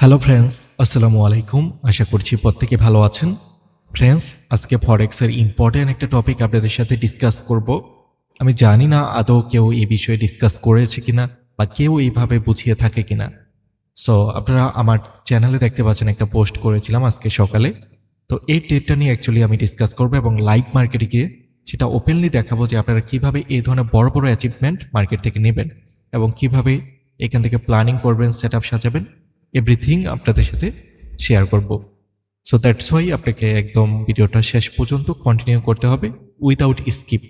Hello friends, আসসালামু আলাইকুম। আশা করছি প্রত্যেকে ভালো আছেন। ফ্রেন্ডস, আজকে ফরেক্সের ইম্পর্টেন্ট একটা টপিক আপনাদের সাথে ডিসকাস করব। আমি জানি না আদৌ কেউ এই বিষয়ে ডিসকাস করেছে কিনা বা কেউ এইভাবে বুঝিয়ে থাকে কিনা। সো আপনারা আমার চ্যানেলে দেখতে পাচ্ছেন একটা পোস্ট করেছিলাম আজকে সকালে। তো এই ডেটটা নিয়ে অ্যাকচুয়ালি আমি ডিসকাস করব এবং লাইভ মার্কেটে গিয়ে সেটা ওপেনলি দেখাবো যে আপনারা কিভাবে এই ধরনের বড় বড় অ্যাচিভমেন্ট মার্কেট থেকে নেবেন এবং কিভাবে এখান থেকে প্ল্যানিং করবেন, সেট আপ সাজাবেন, এভরিথিং আপনাদের সাথে শেয়ার করব। সো দ্যাটস ওয়াই আপনাকে একদম ভিডিওটা শেষ পর্যন্ত কন্টিনিউ করতে হবে উইদাউট স্কিপ।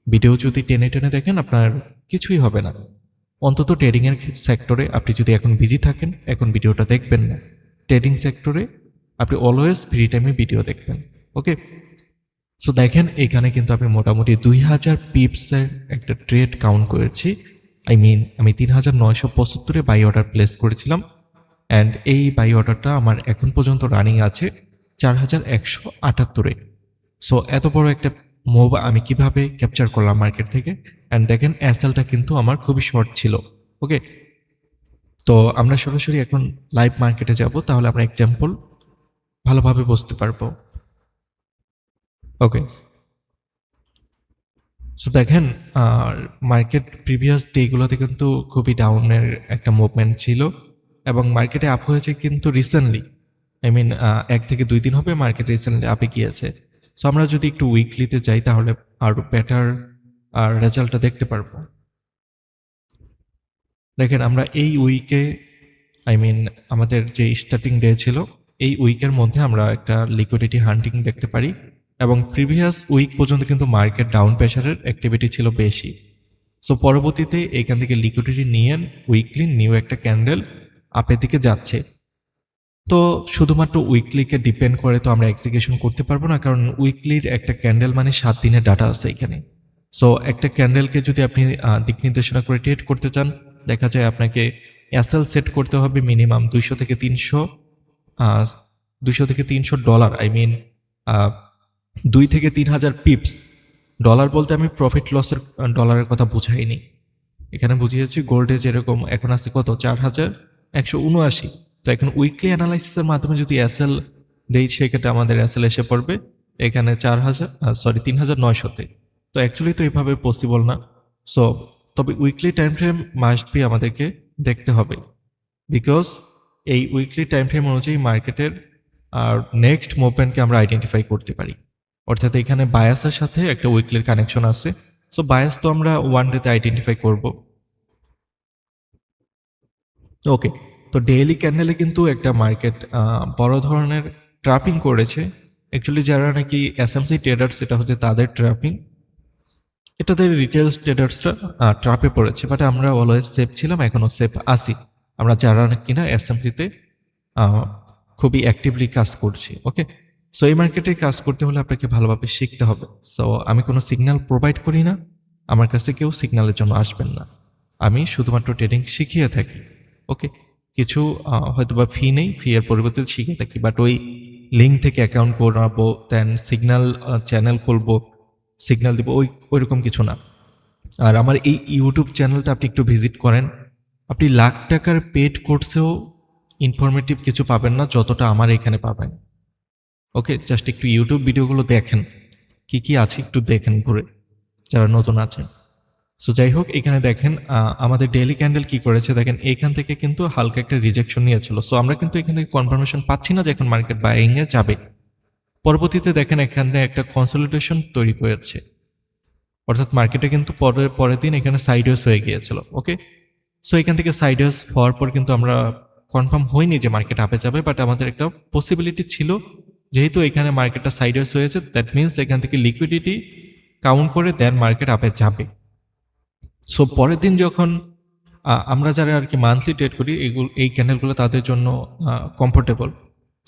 ভিডিও যদি টেনে টেনে দেখেন আপনার কিছুই হবে না। অন্তত ট্রেডিংয়ের সেক্টরে আপনি যদি এখন বিজি থাকেন, এখন ভিডিওটা দেখবেন না। ট্রেডিং সেক্টরে আপনি অলওয়েজ ফ্রি টাইমে ভিডিও দেখবেন। ওকে, সো দেখেন এখানে কিন্তু আমি মোটামুটি 2000 পিপসের একটা ট্রেড কাউন্ট করেছি। আমি 3975-এ বাই অর্ডার প্লেস করেছিলাম অ্যান্ড এই বাই অর্ডারটা আমার এখন পর্যন্ত রানিং আছে 4178-এ। সো এত বড় একটা মুভ আমি কিভাবে ক্যাপচার করলাম মার্কেট থেকে। অ্যান্ড দেখেন এসএলটা কিন্তু আমার খুবই শর্ট ছিল। ওকে, তো আমরা সরাসরি এখন লাইভ মার্কেটে যাব, তাহলে আমরা এক্সাম্পল ভালোভাবে বুঝতে পারবো। ওকে, সো দেখেন মার্কেট প্রিভিয়াস ডেগুলোতে কিন্তু খুবই ডাউনের একটা মুভমেন্ট ছিল এবং মার্কেটে আপ হয়েছে কিন্তু রিসেন্টলি। 1 থেকে 2 দিন হবে মার্কেট রিসেন্টলি আপে গিয়েছে। সো আমরা যদি একটু উইকলিতে যাই তাহলে আরও বেটার রেজাল্টটা দেখতে পারবো। দেখেন আমরা এই উইকে আমাদের যে স্টার্টিং ডে ছিল এই উইকের মধ্যে আমরা একটা লিকুইডিটি হান্টিং দেখতে পারি এবং প্রিভিয়াস উইক পর্যন্ত কিন্তু মার্কেট ডাউন প্রেশারের অ্যাক্টিভিটি ছিল বেশি। সো পরবর্তীতে এখান থেকে লিকুইডিটি নিয়ে উইকলি নিউ একটা ক্যান্ডেল আপের দিকে যাচ্ছে। তো শুধুমাত্র উইকলিকে ডিপেন্ড করে তো আমরা এক্সিকিউশন করতে পারবো না, কারণ উইকলির একটা ক্যান্ডেল মানে 7 দিনের ডাটা আছে এখানে। সো একটা ক্যান্ডেলকে যদি আপনি দিক নির্দেশনা করে ট্রেড করতে চান, দেখা যায় আপনাকে এসএল সেট করতে হবে মিনিমাম 200 থেকে 300 ডলার। 2 থেকে 3 হাজার পিপস। ডলার বলতে আমি প্রফিট লসের ডলারের কথা বুঝাইনি, এখানে বুঝিয়েছি গোল্ডে যেরকম এখন আছে কত 4179। তো এখন উইকলি অ্যানালাইসিসের মাধ্যমে যদি এসএল দেই সেক্ষেত্রে আমাদের এসএল এসে পড়বে এখানে 3900-তে। তো অ্যাকচুয়ালি তো এইভাবে পসিবল না। সো তবে weekly time frame must be আমাদেরকে দেখতে হবে, বিকজ এই উইকলি টাইম ফ্রেম অনুযায়ী মার্কেটের আর নেক্সট মুভমেন্টকে আমরা আইডেন্টিফাই করতে পারি। অর্থাৎ এখানে বায়াসের সাথে একটা উইকলির কানেকশন আছে। সো বায়াস তো আমরা ওয়ান ডেতে আইডেন্টিফাই করব। ওকে, তো ডেইলি ক্যান্ডেলে কিন্তু একটা মার্কেট বড় ধরনের ট্র্যাপিং করেছে। অ্যাকচুয়ালি যারা নাকি এসএমসি ট্রেডার্স, এটা হচ্ছে তাদের ট্র্যাপিং, এটাতে রিটেল ট্রেডার্সরা ট্র্যাপে পড়েছে। বাট আমরা অলওয়েজ সেফ ছিলাম, এখনও সেফ আছি আমরা যারা কিনা এসএমসিতে খুবই অ্যাক্টিভলি কাজ করছি। ওকে, সো এই মার্কেটে কাজ করতে হলে আপনাকে ভালোভাবে শিখতে হবে। সো আমি কোনো সিগন্যাল প্রোভাইড করি না, আমার কাছে কেউ সিগন্যালের জন্য আসবেন না। আমি শুধুমাত্র ট্রেডিং শিখিয়ে থাকি। ওকে, কিছু হয়তো বা ফি নেই, ফি এর পরিবর্তে শিখে থাকি, বাট ওই লিঙ্ক থেকে অ্যাকাউন্ট করাবো, দেন সিগন্যাল চ্যানেল খুলবো, সিগন্যাল দিব, ওইরকম কিছু না। আর আমার এই ইউটিউব চ্যানেলটা আপনি একটু ভিজিট করেন, আপনি লাখ টাকার পেড কোর্সেও ইনফরমেটিভ কিছু পাবেন না যতটা আমার এখানে পাবেন। ওকে, জাস্ট একটু ইউটিউব ভিডিওগুলো দেখেন, কি কি আছে একটু দেখেন ঘুরে, যারা নতুন আছেন। সো যাই হোক, এখানে দেখেন আমাদের ডেইলি ক্যান্ডেল কি করেছে। দেখেন এখান থেকে কিন্তু হালকা একটা রিজেকশন নিয়েছিল। সো আমরা কিন্তু এখান থেকে কনফার্মেশন পাচ্ছি না যে এখন মার্কেট বাইংয়ে যাবে। পরবর্তীতে দেখেন এখানে একটা কনসলিডেশন তৈরি করেছে, অর্থাৎ মার্কেটে কিন্তু পরের দিন এখানে সাইডওয়েজ হয়ে গিয়েছিল। ওকে, সো এখান থেকে সাইডওয়েজ হওয়ার পর কিন্তু আমরা কনফার্ম হইনি যে মার্কেট আপে যাবে, বাট আমাদের একটা পসিবিলিটি ছিল, যেহেতু এখানে মার্কেটটা সাইডওয়েজ হয়েছে, দ্যাট মিনস এখান থেকে লিকুইডিটি কাউন্ট করে দেন মার্কেট আপে যাবে। সো পরের দিন যখন আমরা যারা আর কি মান্থলি ট্রেড করি, এই ক্যান্ডেলগুলো তাদের জন্য কমফোর্টেবল।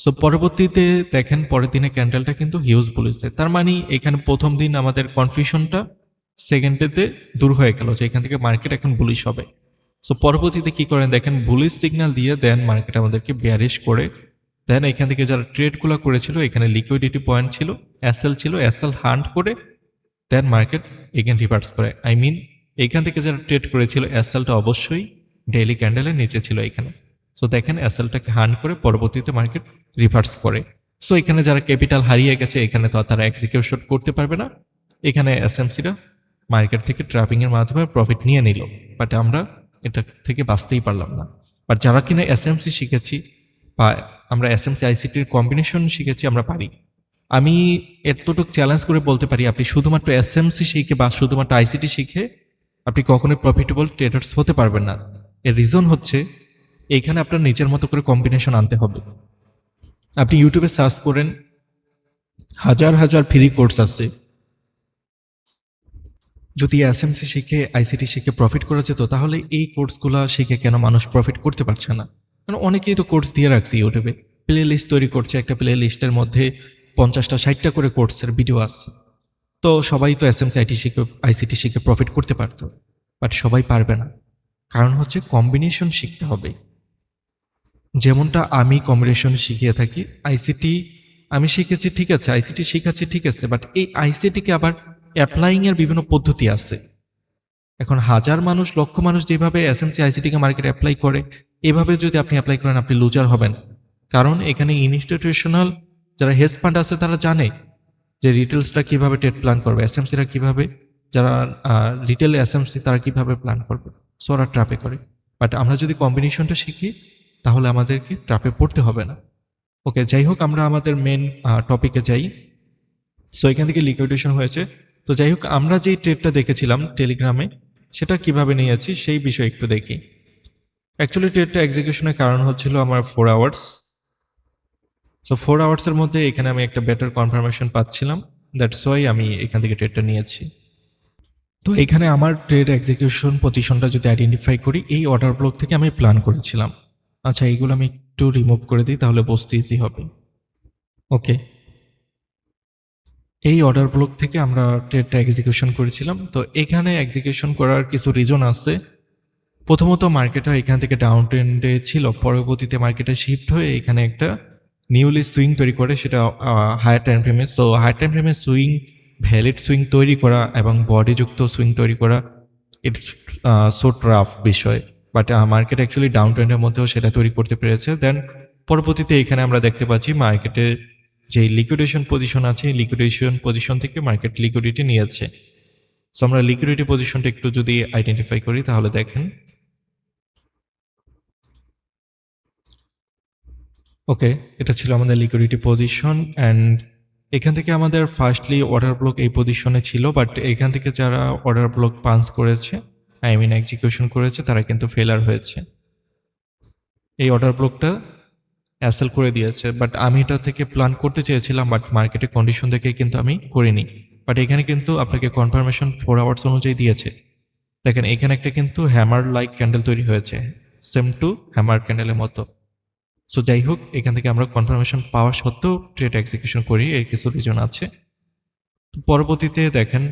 সো পরবর্তীতে দেখেন পরের দিনে ক্যান্ডেলটা কিন্তু হিউজ বুলিশ দেয়। তার মানে এখানে প্রথম দিন আমাদের কনফিউশনটা সেকেন্ডেতে দূর হয়ে গেল যে এখান থেকে মার্কেট এখন বুলিশ হবে। সো পরবর্তীতে কি করেন দেখেন, বুলিশ সিগন্যাল দিয়ে দেন মার্কেট আমাদেরকে বেয়ারিশ করে দেন। এখান থেকে যারা ট্রেডগুলো করেছিল এখানে লিকুইডিটি পয়েন্ট ছিল, এসএল ছিল, এসএল হান্ট করে দেন মার্কেট এগেন রিভার্স করে। এখান থেকে যারা ট্রেড করেছিল এসএলটা অবশ্যই ডেইলি ক্যান্ডেলের নিচে ছিল এখানে। সো দেখেন এসএলটাকে হান্ট করে পরবর্তীতে মার্কেট রিভার্স করে। সো এখানে যারা ক্যাপিটাল হারিয়ে গেছে এখানে তো আর তারা এক্সিকিউশন করতে পারবে না, এখানে এসএমসিরা মার্কেট থেকে ট্র্যাপিংয়ের মাধ্যমে প্রফিট নিয়ে নিল, বাট আমরা এটা থেকে বাঁচতেই পারলাম না। বাট যারা কিনা এসএমসি শিখেছি বা আমরা এসএমসি আইসিটির কম্বিনেশন শিখেছি আমরা পারি। আমি এতটুকু চ্যালেঞ্জ করে বলতে পারি আপনি শুধুমাত্র এসএমসি শিখে বা শুধুমাত্র আইসিটি শিখে আপনি কখনোই প্রফিটেবল ট্রেডার্স হতে পারবেন না। এর রিজন হচ্ছে এইখানে আপনার নিজের মতো করে কম্বিনেশন আনতে হবে। আপনি ইউটিউবে সার্চ করেন, হাজার হাজার ফ্রি কোর্স আছে। যদি এসএমসি শিখে আইসিটি শিখে প্রফিট করা যেত তাহলে এই কোর্সগুলো শিখে কেন মানুষ প্রফিট করতে পারছে না? কারণ অনেকেই তো কোর্স দিয়ে রাখছে ইউটিউবে, প্লে লিস্ট তৈরি করছে, একটা প্লে লিস্টের মধ্যে 50টা 60টা করে কোর্সের ভিডিও আছে। তো সবাই তো এসএমসি আইটি শিখে আইসিটি শিখে প্রফিট করতে পারতো, বাট সবাই পারবে না। কারণ হচ্ছে কম্বিনেশন শিখতে হবে। যেমনটা আমি কম্বিনেশন শিখিয়ে থাকি, আইসিটি আমি শিখেছি ঠিক আছে, আইসিটি শিখাচ্ছি ঠিক আছে, বাট এই আইসিটিকে আবার অ্যাপ্লাইংয়ের বিভিন্ন পদ্ধতি আছে। এখন হাজার মানুষ লক্ষ মানুষ যেভাবে এসএমসি আইসিটিকে মার্কেটে অ্যাপ্লাই করে, এভাবে যদি আপনি অ্যাপ্লাই করেন আপনি লুজার হবেন। কারণ এখানে ইনস্টিটিউশনাল যারা হেজ ফান্ড আছে তারা জানে যে রিটেলসরা কীভাবে ট্রেড প্ল্যান করবে, এসএমসিরা কীভাবে, যারা রিটেল এসএমসি তারা কীভাবে প্ল্যান করবে, সো ওরা ট্রাপে করে। বাট আমরা যদি কম্বিনেশনটা শিখি তাহলে আমাদেরকে ট্রাপে পড়তে হবে না। ওকে, যাই হোক আমরা আমাদের মেন টপিকে যাই। সো এখান থেকে লিকুইডেশন হয়েছে। তো যাই হোক আমরা যেই ট্রেডটা দেখেছিলাম টেলিগ্রামে সেটা কিভাবে নিয়েছি সেই বিষয়ে একটু দেখি। অ্যাকচুয়ালি ট্রেডটা এক্সিকিউশনের কারণ হচ্ছিল আমার 4 আওয়ার্স। সো 4 আওয়ার্সের মধ্যে এখানে আমি একটা বেটার কনফার্মেশন পাচ্ছিলাম, দ্যাটস ওয়াই আমি এখান থেকে ট্রেডটা নিয়েছি। তো এখানে আমার ট্রেড এক্সিকিউশন পজিশনটা যদি আইডেন্টিফাই করি, এই অর্ডার ব্লক থেকে আমি প্ল্যান করেছিলাম। আচ্ছা, এইগুলো আমি একটু রিমুভ করে দিই তাহলে বুঝতে ইজি হবে। ওকে, এই অর্ডার ব্লক থেকে আমরা ট্রেডটা এক্সিকিউশন করেছিলাম। তো এখানে এক্সিকিউশন করার কিছু রিজন আছে। প্রথমত মার্কেটটা এখান থেকে ডাউন ট্রেন্ডে ছিল, পরবর্তীতে মার্কেটে শিফট হয়ে এখানে একটা নিউলি সুইং তৈরি করে, সেটা হায়ার টাইম ফ্রেমে। সো হায়ার টাইম ফ্রেমে সুইং, ভ্যালিড সুইং তৈরি করা এবং বডিযুক্ত সুইং তৈরি করা, ইটস সো টাফ বিষয়। বাট মার্কেট অ্যাকচুয়ালি ডাউন ট্রেন্ডের মধ্যেও সেটা তৈরি করতে পেরেছে। দেন পরবর্তীতে এখানে আমরা দেখতে পাচ্ছি মার্কেটে যে লিকুইডেশন পজিশন আছে, লিকুইডেশন পজিশন থেকে মার্কেট লিকুইডিটি নিয়েছে। সো আমরা লিকুইডিটি পজিশনটা একটু যদি আইডেন্টিফাই করি তাহলে দেখেন, ওকে, এটা ছিল আমাদের লিকুইডিটি পজিশন। অ্যান্ড এখান থেকে আমাদের ফার্স্টলি অর্ডার ব্লক এই পজিশনে ছিল, বাট এখান থেকে যারা অর্ডার ব্লক পাঞ্চ করেছে, আই মিন এক্সিকিউশন করেছে, তারা কিন্তু ফেলার হয়েছে। এই অর্ডার ব্লকটা অ্যাসেল করে দিয়েছে, বাট আমি এটা থেকে প্ল্যান করতে চেয়েছিলাম, বাট মার্কেটের কন্ডিশন দেখে কিন্তু আমি করিনি। বাট এখানে কিন্তু আপনাকে কনফার্মেশন 4 আওয়ার্স অনুযায়ী দিয়েছে। দেখেন এখানে একটা কিন্তু হ্যামার লাইক ক্যান্ডেল তৈরি হয়েছে, সেম টু হ্যামার ক্যান্ডেলের মতো। সো যাই হোক, এখান থেকে আমরা কনফার্মেশন পাওয়া সত্ত্বেও ট্রেড এক্সিকিউশন করি, এর কিছু রিজন আছে। তো পরবর্তীতে দেখেন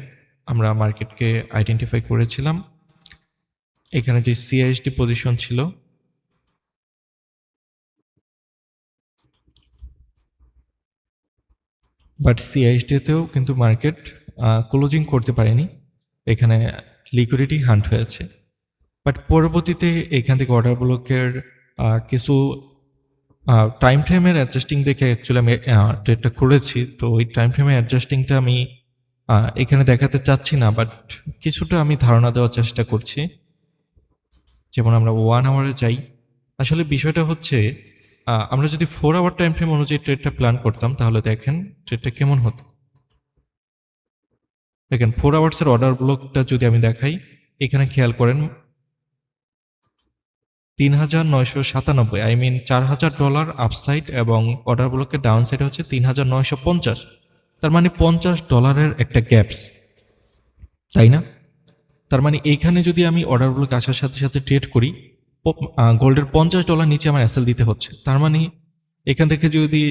আমরা মার্কেটকে আইডেন্টিফাই করেছিলাম। এখানে যে সিআইএসডি পজিশন ছিল, বাট সিআইএসডিতেও কিন্তু মার্কেট ক্লোজিং করতে পারেনি, এখানে লিকুইডিটি হান্ট হয়েছে। বাট পরবর্তীতে এখান থেকে অর্ডার ব্লকের কিছু টাইম ফ্রেমের অ্যাডজাস্টিং দেখে অ্যাকচুয়ালি আমি ট্রেডটা করেছি। তো ওই টাইম ফ্রেমের অ্যাডজাস্টিংটা আমি এখানে দেখাতে চাচ্ছি না, বাট কিছুটা আমি ধারণা দেওয়ার চেষ্টা করছি। যেমন আমরা 1 আওয়ারে যাই। আসলে বিষয়টা হচ্ছে আমরা যদি 4 আওয়ার টাইম ফ্রেম অনুযায়ী ট্রেডটা প্ল্যান করতাম তাহলে দেখেন ট্রেডটা কেমন হতো। দেখেন 4 আওয়ার্সের অর্ডার ব্লকটা যদি আমি দেখাই, এখানে খেয়াল করেন ৩৯৯৭, আই মিন $৪,০০০ আপসাইড এবং অর্ডার ব্লকের ডাউন সাইড হচ্ছে ৩৯৫০। তার মানে $50 একটা গ্যাপস, তাই না? তার মানে এইখানে যদি আমি অর্ডার ব্লক আসার সাথে সাথে ট্রেড করি, গোল্ডের $50 নিচে আমার অ্যাসেল দিতে হচ্ছে। তার মানে এখান থেকে যদি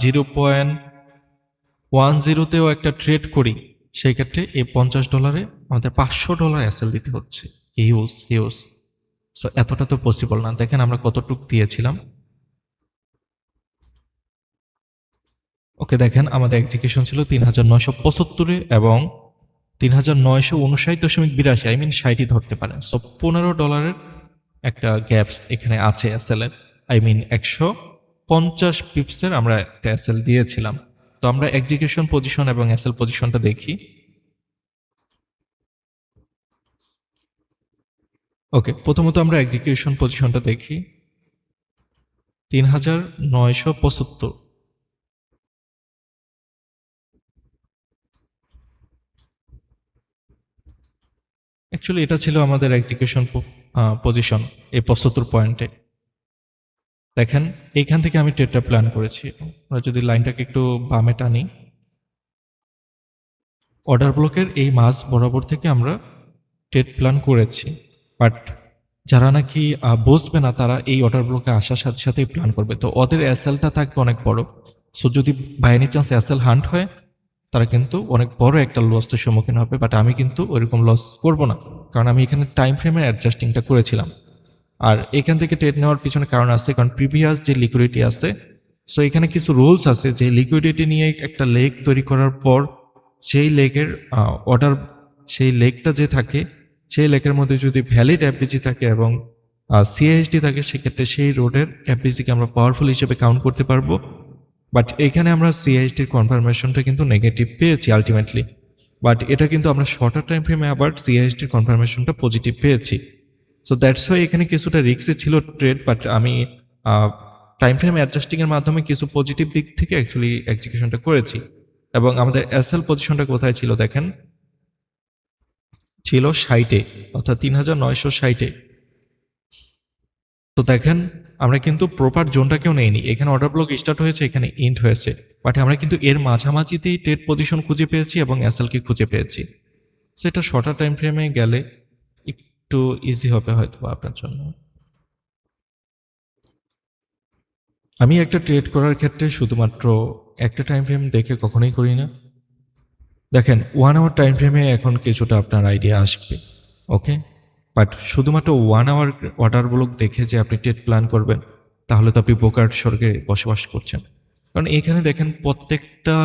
0.10তেও একটা ট্রেড করি, সেই ক্ষেত্রে এই $50 আমাদের $500 অ্যাসেল দিতে হচ্ছে। Huge huge. সো এতটা তো পসিবল না। দেখেন আমরা কতটুক দিয়েছিলাম। ওকে, দেখেন আমাদের এক্সিকিউশন ছিল ৩৯৭৫ এবং ৩৯৫৯.৮২, আই মিন ৬০ই ধরতে পারেন। সো $15 একটা গ্যাপস এখানে আছে এসএলের। আই মিন 150 পিপসের আমরা একটা এসএল দিয়েছিলাম। তো আমরা এক্সিকিউশন পজিশন এবং এসএল পজিশনটা দেখি। ওকে, প্রথমত আমরা এক্সিকিউশন পজিশনটা দেখি 3975। অ্যাকচুয়ালি এটা ছিল আমাদের এক্সিকিউশন পজিশন এই 75 পয়েন্টে। দেখেন এইখান থেকে আমি ট্রেডটা প্ল্যান করেছি। আমরা যদি লাইনটাকে একটু বামে টানি, অর্ডার ব্লকের এই মাঝ বরাবর থেকে আমরা ট্রেড প্ল্যান করেছি। বাট যারা নাকি বুঝবে না তারা এই অর্ডার ব্লকে আসার সাথে সাথেই প্ল্যান করবে, তো ওদের এসএলটা থাকবে অনেক বড়। সো যদি by any chance SL hunt হয় তারা কিন্তু অনেক বড় একটা লসের সম্মুখীন হবে। বাট আমি কিন্তু ওইরকম লস করব না, কারণ আমি এখানে টাইম ফ্রেমের অ্যাডজাস্টিংটা করেছিলাম। আর এখান থেকে ট্রেড নেওয়ার পিছনে কারণ আছে, কারণ প্রিভিয়াস যে লিকুইডিটি আছে, সো এখানে কিছু রুলস আছে যে লিকুইডিটি নিয়ে একটা লেগ তৈরি করার পর সেই লেগের অর্ডার, সেই লেগটা যে থাকে সেই লেগের মধ্যে যদি ভ্যালিড এফবিজি থাকে এবং সিএইচডি থাকে, সেক্ষেত্রে সেই রোডের এফবিজিকে আমরা পাওয়ারফুল হিসেবে কাউন্ট করতে পারবো। বাট এখানে আমরা সিএইচডির কনফার্মেশনটা কিন্তু নেগেটিভ পেয়েছি আলটিমেটলি। বাট এটা কিন্তু আমরা শর্টার টাইম ফ্রেমে আবার সিএইচডির কনফার্মেশনটা পজিটিভ পেয়েছি। সো দ্যাটস ওয়াই এখানে কিছুটা রিস্কে ছিল ট্রেড। বাট আমি টাইম ফ্রেম অ্যাডজাস্টিংয়ের মাধ্যমে কিছু পজিটিভ দিক থেকে অ্যাকচুয়ালি এক্সিকিউশনটা করেছি। এবং আমাদের এসএল পজিশনটা কোথায় ছিল দেখেন, ছিল 60-এ, অর্থাৎ 3960-এ। তো দেখেন আমরা কিন্তু প্রপার জোনটাকেও নেইনি, এখানে অর্ডার ব্লক স্টার্ট হয়েছে, এখানে ইন্ড হয়েছে, বাট আমরা কিন্তু এর মাঝামাঝিতেই ট্রেড পজিশন খুঁজে পেয়েছি এবং এসএলকে খুঁজে পেয়েছি। সেটা শর্টার টাইম ফ্রেমে গেলে একটু ইজি হবে হয়তো আপনার জন্য। আমি একটা ট্রেড করার ক্ষেত্রে শুধুমাত্র একটা টাইম ফ্রেম দেখে কখনোই করি না। দেখেন 1 আওয়ার টাইম ফ্রেমে এখন কিছুটা আপনার আইডিয়া আসবে, ওকে। বাট শুধুমাত্র 1 আওয়ার অর্ডার ব্লক দেখে যে আপনি ট্রেড প্ল্যান করবেন, তাহলে তো আপনি বোকার স্বর্গে বসবাস করছেন। কারণ এখানে দেখেন প্রত্যেকটা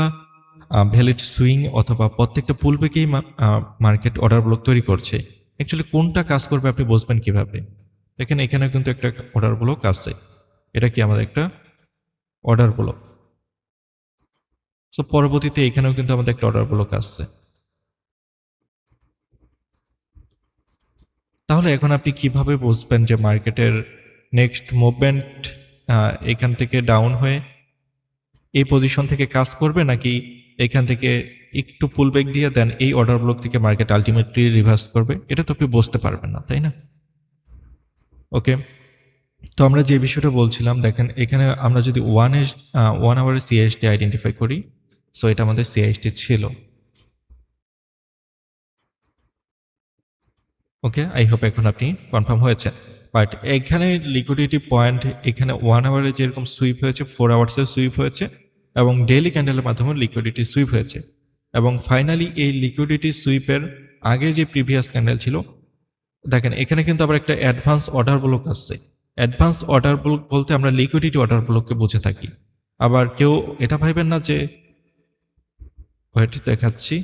ভ্যালিড সুইং অথবা প্রত্যেকটা পুলবেকেই মার্কেট অর্ডার ব্লক তৈরি করছে। অ্যাকচুয়ালি কোনটা কাজ করবে আপনি বুঝবেন কিভাবে? দেখেন এখানে কিন্তু একটা অর্ডার ব্লক আছে, এটা কি আমাদের একটা অর্ডার ব্লক। সো পরবর্তীতে এখানেও কিন্তু আমাদের একটা অর্ডার ব্লক আসছে। তাহলে এখন আপনি কিভাবে বুঝবেন যে মার্কেটের নেক্সট মুভমেন্ট এখান থেকে ডাউন হয়ে এই পজিশন থেকে কাজ করবে, নাকি এখান থেকে একটু পুলব্যাক দিয়ে দেন এই অর্ডার ব্লক থেকে মার্কেট আলটিমেটলি রিভার্স করবে? এটা তো আপনি বুঝতে পারবেন না, তাই না? ওকে, তো আমরা যে বিষয়টা বলছিলাম, দেখেন এখানে আমরা যদি 1 আওয়ারের সিএইচডি আইডেন্টিফাই করি, সো এটা আমাদের সিএইচডি ছিল। ওকে, আই হোপ এখন আপনি কনফার্ম হয়েছেন। বাট এখানে লিকুইডিটি পয়েন্ট, এখানে 1 আওয়ারে যেরকম সুইপ হয়েছে, 4 আওয়ার্সের সুইপ হয়েছে এবং ডেইলি ক্যান্ডেলের মাধ্যমে লিকুইডিটি সুইপ হয়েছে। এবং ফাইনালি এই লিকুইডিটি সুইপের আগের যে প্রিভিয়াস ক্যান্ডেল ছিল, দেখেন এখানে কিন্তু আবার একটা অ্যাডভান্স অর্ডার ব্লক আসছে। অ্যাডভান্স অর্ডার ব্লক বলতে আমরা লিকুইডিটি অর্ডার ব্লককে বুঝে থাকি। আবার কেউ এটা ভাইবেন না যে, ওয়েট দেখাচ্ছি,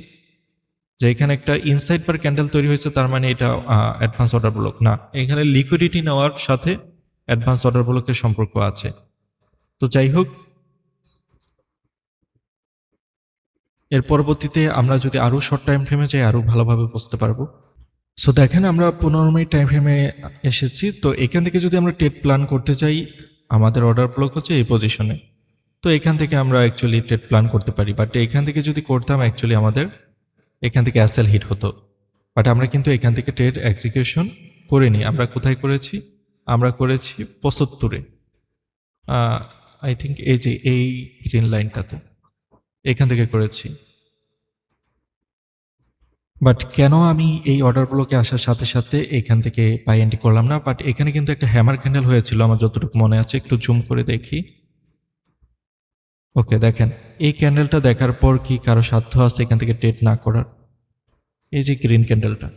যে এখানে একটা ইনসাইড পার ক্যান্ডেল তৈরি হয়েছে তার মানে এটা অ্যাডভান্স অর্ডার ব্লক না। এখানে লিকুইডিটি নেওয়ার সাথে অ্যাডভান্স অর্ডার ব্লকের সম্পর্ক আছে। তো যাই হোক, এর পরবর্তীতে আমরা যদি আরও শর্ট টাইম ফ্রেমে যাই আরও ভালোভাবে বুঝতে পারবো। সো দেখেন আমরা 15 মিনিট টাইম ফ্রেমে এসেছি। তো এখান থেকে যদি আমরা ট্রেড প্ল্যান করতে চাই, আমাদের অর্ডার ব্লক হচ্ছে এই পজিশনে। তো এখান থেকে আমরা অ্যাকচুয়ালি ট্রেড প্ল্যান করতে পারি, বাট এখান থেকে যদি করতাম অ্যাকচুয়ালি আমাদের এখান থেকে অ্যাসেল হিট হতো। বাট আমরা কিন্তু এখান থেকে ট্রেড এক্সিকিউশন করিনি। আমরা কোথায় করেছি? আমরা করেছি 75-এ, আই থিঙ্ক এই যে এই গ্রিন লাইনটাতে, এখান থেকে করেছি। বাট কেন আমি এই অর্ডার ব্লকে আসার সাথে সাথে এখান থেকে বাই এন্ট্রি করলাম না? বাট এখানে কিন্তু একটা হ্যামার ক্যান্ডেল হয়েছিল আমার যতটুকু মনে আছে, একটু জুম করে দেখি। ওকে, দেখেন এই ক্যান্ডেলটা দেখার পর কি কারো সাধ্য আছে এখান থেকে ট্রেড না করার? এই যে গ্রিন ক্যান্ডেলটা।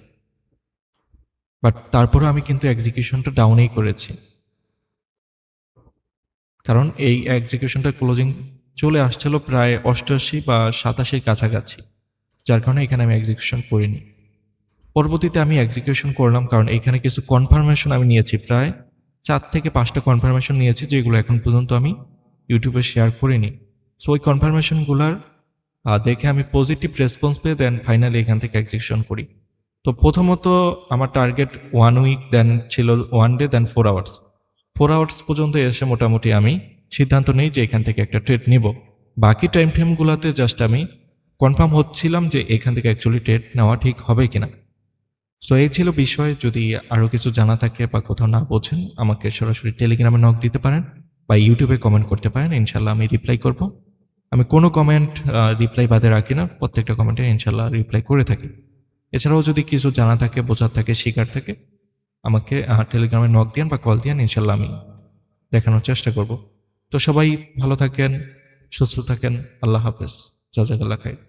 বাট তারপরে আমি কিন্তু এক্সিকিউশনটা ডাউনেই করেছি, কারণ এই এক্সিকিউশনটা ক্লোজিং চলে আসছিল প্রায় 88 বা 87-এর কাছাকাছি, যার কারণে এখানে আমি এক্সিকিউশন করিনি। পরবর্তীতে আমি এক্সিকিউশন করলাম কারণ এখানে কিছু কনফার্মেশন আমি নিয়েছি প্রায় 4 থেকে 5টা কনফার্মেশন নিয়েছি, যেগুলো এখন পর্যন্ত আমি ইউটিউবে শেয়ার করিনি। সো ওই কনফার্মেশনগুলোর দেখে আমি পজিটিভ রেসপন্স পেয়ে দেন ফাইনালি এখান থেকে এক্সিকিউশন করি। তো প্রথমত আমার টার্গেট 1 উইক, দেন ছিল 1 ডে, দেন 4 আওয়ার্স। 4 আওয়ার্স পর্যন্ত এসে মোটামুটি আমি সিদ্ধান্ত নেই যে এখান থেকে একটা ট্রেড নিব। বাকি টাইম ফ্রেমগুলোতে জাস্ট আমি কনফার্ম হচ্ছিলাম যে এখান থেকে অ্যাকচুয়ালি ট্রেড নেওয়া ঠিক হবে কিনা। সো এই ছিল বিষয়। যদি আরও কিছু জানা থাকে বা কোথাও না বোঝেন, আমাকে সরাসরি টেলিগ্রামে নক দিতে পারেন বা ইউটিউবে কমেন্ট করতে পারেন, ইনশাল্লাহ আমি রিপ্লাই করব। আমি কোনো কমেন্ট রিপ্লাই বাদে রাখি না, প্রত্যেকটা কমেন্টে ইনশাল্লাহ রিপ্লাই করে থাকি। এছাড়াও যদি কিছু জানা থাকে, বোঝার থাকে, শেখার থাকে, আমাকে টেলিগ্রামে নক দিন বা কল দিন, ইনশাল্লাহ আমি দেখানোর চেষ্টা করব। তো সবাই ভালো থাকেন, সুস্থ থাকেন। আল্লাহ হাফেজ। জাযাকাল্লাহ খাইর।